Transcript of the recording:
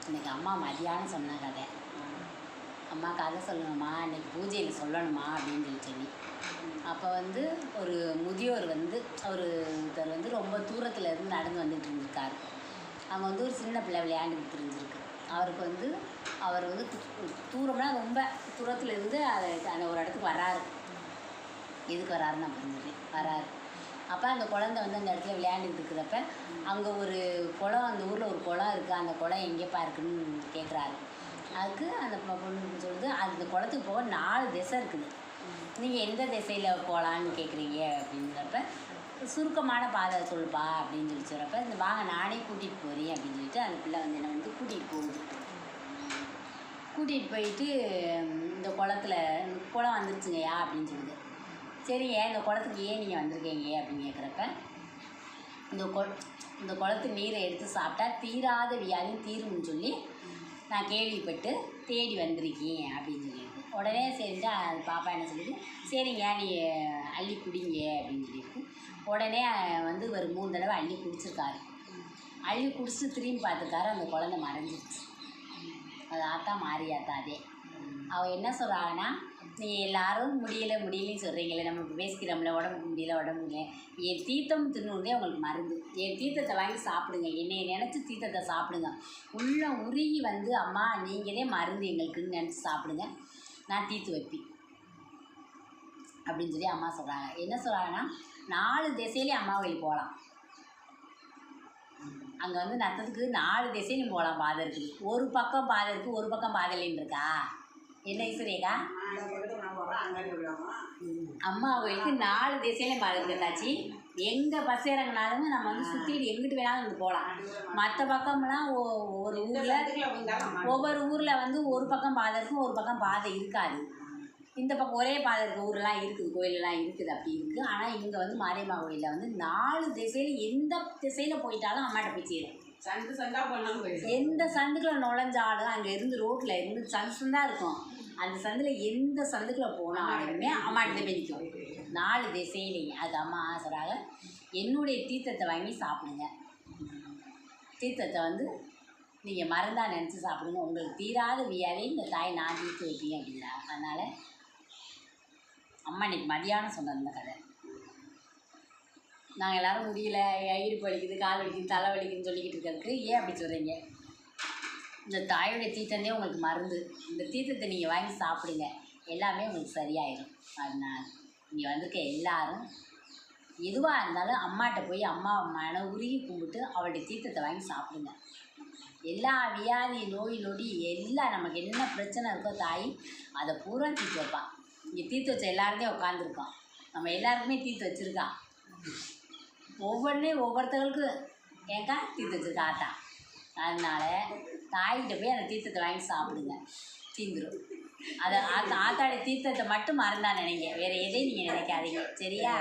இன்றைக்கி அம்மா மதியானம் சொன்ன கதை. அம்மா கதை சொல்லணுமா, இன்றைக்கி பூஜையில் சொல்லணுமா அப்படின்னு சொல்லி அப்போ ஒரு முதியோர் ஒருத்தர் ரொம்ப தூரத்தில் இருந்து நடந்து வந்துட்டு இருந்திருக்காரு. அவங்க ஒரு சின்ன பிள்ளை விளையாண்டுட்டு தெரிஞ்சிருக்கு. அவருக்கு அவர் தூரம்னா ரொம்ப தூரத்தில் இருந்து அந்த ஒரு இடத்துக்கு வராரு. எதுக்கு வராருன்னு நான் புரிஞ்சுக்கிறேன். வராரு. அப்போ அந்த குழந்தை அந்த இடத்துல விளையாண்டுட்டு இருக்கிறப்ப அங்கே ஒரு குளம், அந்த ஊரில் ஒரு குளம் இருக்குது. அந்த குளம் எங்கேப்பா இருக்குதுன்னு கேட்குறாரு. அதுக்கு அந்த பொண்ணு சொல்லுது, அந்த குளத்துக்கு போக 4 திசை இருக்குது. நீங்கள் எந்த திசையில் போகலான்னு கேட்குறீங்க அப்படிங்கிறப்ப, சுருக்கமான பாதை சொல்லுப்பா அப்படின்னு சொல்கிறப்ப, இந்த வாங்க நானே கூட்டிகிட்டு போகிறேன் அப்படின்னு சொல்லிட்டு அந்த பிள்ளை என்னை கூட்டிகிட்டு போகுது. கூட்டிகிட்டு போயிட்டு இந்த குளம் வந்துருச்சுங்கய்யா அப்படின்னு சொல்லுது. சரிங்க, இந்த குளத்துக்கு ஏன் நீங்கள் வந்திருக்கீங்க அப்படின்னு கேட்குறப்ப, இந்த குளத்து நீரை எடுத்து சாப்பிட்டா தீராத வியாதியும் தீரும்னு சொல்லி நான் கேள்விப்பட்டு தேடி வந்திருக்கேன் அப்படின்னு சொல்லியிருக்கு. உடனே சரிட்டு அது பாப்பா என்ன சொல்லிது, சரிங்க நீ அள்ளி குடிங்க அப்படின்னு சொல்லியிருக்கு. உடனே ஒரு 3 தடவை அள்ளி குடிச்சிருக்காரு. அள்ளி குடிச்சிட்டு திரும்பி பார்த்துருக்காரு. அந்த குழந்தை மறைஞ்சிருச்சு. அது ஆத்தா மாறியாத்தா. அதே அவள் என்ன சொல்கிறாங்கன்னா, நீங்கள் எல்லோரும் முடியலைன்னு சொல்கிறீங்களே, நம்ம இப்போ பேசிக்கிறோம்ல, உடம்புக்கு முடியல. என் தீர்த்தம் தின்னுதே உங்களுக்கு மருந்து. என் தீர்த்தத்தை வாங்கி சாப்பிடுங்க, என்னை நினச்சி தீர்த்தத்தை சாப்பிடுங்க. உள்ளே உருகி அம்மா நீங்களே மருந்து எங்களுக்குன்னு நினச்சி சாப்பிடுங்க, நான் தீர்த்து வைப்பேன் அப்படின்னு சொல்லி அம்மா சொல்கிறாங்க. என்ன சொல்கிறாங்கன்னா, 4 திசையிலேயே அம்மா கோயில் போகலாம். அங்கே நத்தத்துக்கு 4 திசையிலும் போகலாம். பாதை இருக்குது. ஒரு பக்கம் பாதை இருக்குது, ஒரு பக்கம் பாதை இல்லைன்னு இருக்கா? என்ன ஈஸ்வரியக்கா? அம்மா கோயிலுக்கு 4 திசையிலையும் பாதை இருக்கத்தாச்சு. எங்கே பஸ் இறங்கினாலும் நம்ம சுற்றிட்டு எங்கிட்டு வேணாலும் போகலாம். மற்ற பக்கம்லாம் ஒவ்வொரு ஊரில் ஒரு பக்கம் பாதை இருக்கும், ஒரு பக்கம் பாதை இருக்காது. இந்த பக்கம் ஒரே பாதை இருக்க ஊரெலாம் இருக்குது, கோயிலெலாம் இருக்குது, அப்படி இருக்குது. ஆனால் இங்கே மாரியம்மா கோயிலில் 4 திசையில் எந்த திசையில் போயிட்டாலும் அம்மாட்ட போய் சேரும். எந்த சந்துக்குள்ள நுழைஞ்சாலும் அங்கே இருந்து ரோட்டில் இருந்து சந்தாக இருக்கும். அந்த சந்தில் எந்த சந்துக்குள்ள போனாலுமே அம்மாட்ட போய் நிற்கும். 4 திசையிலையும். அது அம்மா சொல்கிறாங்க, என்னுடைய தீர்த்தத்தை வாங்கி சாப்பிடுங்க. தீர்த்தத்தை நீங்கள் மருந்தாக நினச்சி சாப்பிடுங்க. உங்களுக்கு தீராத வியாதியை இந்த தாய் நான் தீர்த்து வைப்பீங்க அப்படிங்கிறாங்க. அதனால் அம்மா இன்றைக்கி மதியானம் சொன்ன இந்த கதை. நாங்கள் எல்லோரும் முடியல, இடுப்பு வலிக்குது, கால் வலிக்குது, தலை வலிக்குதுன்னு சொல்லிக்கிட்டு இருக்கிறதுக்கு ஏன் அப்படி சொல்கிறீங்க? இந்த தாயோடைய தீர்த்தமே உங்களுக்கு மருந்து. இந்த தீர்த்தத்தை நீங்கள் வாங்கி சாப்பிடுங்க, எல்லாமே உங்களுக்கு சரியாயிடும். அதனால் இங்கே வந்திருக்க எல்லோரும் எதுவாக இருந்தாலும் அம்மாட்ட போய் அம்மா மன உருகி கும்பிட்டு அவளுடைய தீர்த்தத்தை வாங்கி சாப்பிடுங்க. எல்லா வியாதி, நோய் நொடி எல்லாம் நமக்கு என்ன பிரச்சனை இருக்கோ தாய் அதை பூரா தீர்த்து வைப்பான். இங்கே தீர்த்து வச்ச எல்லாருமே உட்காந்துருக்கோம். நம்ம எல்லாருக்குமே தீர்த்து வச்சுருக்கான். ஒவ்வொருத்தர்களுக்கு ஏங்கா தீர்த்து வச்சுருக்கா ஆத்தா. அதனால் தாய்கிட்ட போய் அந்த தீர்த்தத்தை வாங்கி சாப்பிடுங்க, தீந்துடும். அதை ஆத்தாடைய தீர்த்தத்தை மட்டும் மறந்தா நினைங்க, வேறு எதையும் நீங்கள் நினைக்காதீங்க. சரியா?